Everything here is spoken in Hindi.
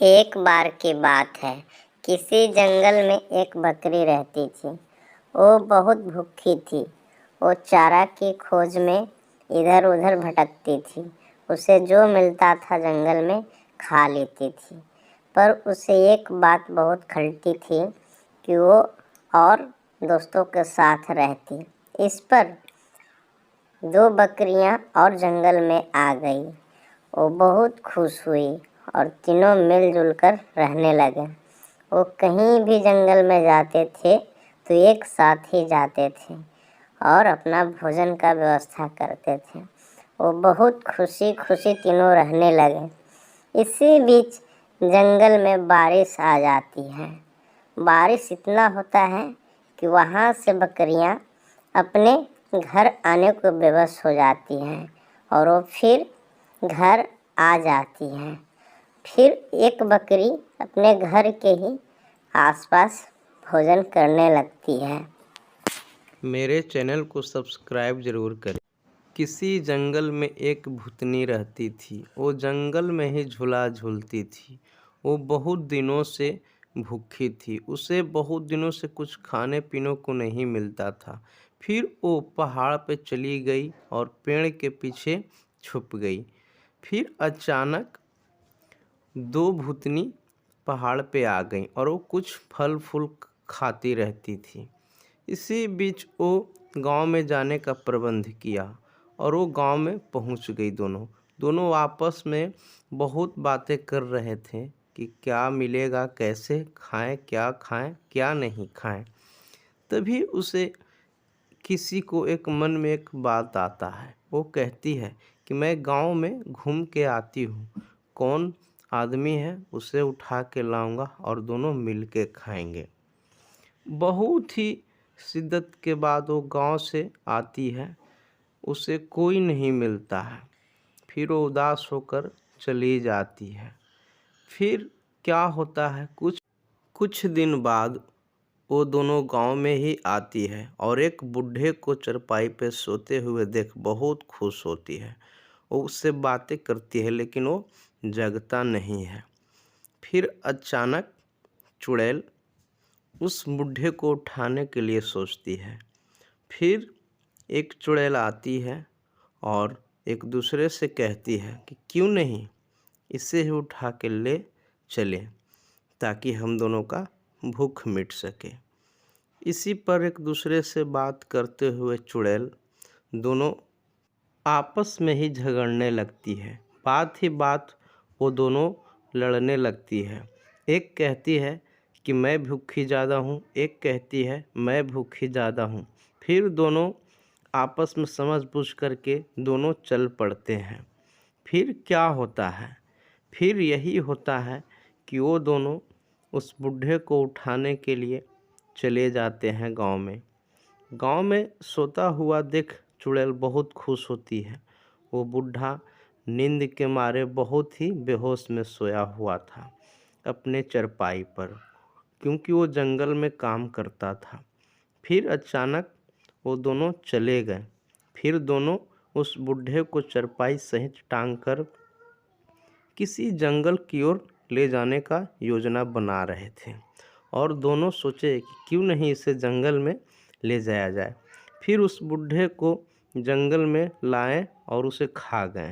एक बार की बात है, किसी जंगल में एक बकरी रहती थी। वो बहुत भूखी थी। वो चारा की खोज में इधर उधर भटकती थी। उसे जो मिलता था जंगल में खा लेती थी। पर उसे एक बात बहुत खलती थी कि वो और दोस्तों के साथ रहती। इस पर दो बकरियां और जंगल में आ गई। वो बहुत खुश हुई और तीनों मिलजुल कर रहने लगे। वो कहीं भी जंगल में जाते थे तो एक साथ ही जाते थे और अपना भोजन का व्यवस्था करते थे। वो बहुत खुशी खुशी तीनों रहने लगे। इसी बीच जंगल में बारिश आ जाती है। बारिश इतना होता है कि वहाँ से बकरियाँ अपने घर आने को बेबस हो जाती हैं और वो फिर घर आ जाती हैं। फिर एक बकरी अपने घर के ही आसपास भोजन करने लगती है। मेरे चैनल को सब्सक्राइब ज़रूर करें। किसी जंगल में एक भूतनी रहती थी। वो जंगल में ही झूला झूलती थी। वो बहुत दिनों से भूखी थी। उसे बहुत दिनों से कुछ खाने पीने को नहीं मिलता था। फिर वो पहाड़ पे चली गई और पेड़ के पीछे छुप गई। फिर अचानक दो भूतनी पहाड़ पे आ गईं और वो कुछ फल फूल खाती रहती थी। इसी बीच वो गांव में जाने का प्रबंध किया और वो गांव में पहुंच गई। दोनों आपस में बहुत बातें कर रहे थे कि क्या मिलेगा, कैसे खाएं, क्या नहीं खाएं। तभी उसे किसी को एक मन में एक बात आता है। वो कहती है कि मैं गांव में घूम के आती हूँ, कौन आदमी है उसे उठा के लाऊंगा और दोनों मिल के खाएंगे। बहुत ही शिद्दत के बाद वो गांव से आती है। उसे कोई नहीं मिलता है। फिर वो उदास होकर चली जाती है। फिर क्या होता है, कुछ दिन बाद वो दोनों गांव में ही आती है और एक बूढ़े को चरपाई पे सोते हुए देख बहुत खुश होती है। वो उससे बातें करती है लेकिन वो जगता नहीं है। फिर अचानक चुड़ैल उस बूढ़े को उठाने के लिए सोचती है। फिर एक चुड़ैल आती है और एक दूसरे से कहती है कि क्यों नहीं इसे ही उठा के ले चले ताकि हम दोनों का भूख मिट सके। इसी पर एक दूसरे से बात करते हुए चुड़ैल दोनों आपस में ही झगड़ने लगती है। बात ही बात वो दोनों लड़ने लगती है। एक कहती है कि मैं भूखी ज़्यादा हूँ, एक कहती है मैं भूखी ज़्यादा हूँ। फिर दोनों आपस में समझ बूझ करके दोनों चल पड़ते हैं। फिर क्या होता है, फिर यही होता है कि वो दोनों उस बूढ़े को उठाने के लिए चले जाते हैं गांव में। गांव में सोता हुआ देख चुड़ैल बहुत खुश होती है। वो बूढ़ा नींद के मारे बहुत ही बेहोश में सोया हुआ था अपने चरपाई पर, क्योंकि वो जंगल में काम करता था। फिर अचानक वो दोनों चले गए। फिर दोनों उस बूढ़े को चरपाई सहित टांग कर किसी जंगल की ओर ले जाने का योजना बना रहे थे और दोनों सोचे कि क्यों नहीं इसे जंगल में ले जाया जाए। फिर उस बूढ़े को जंगल में लाए और उसे खा गए।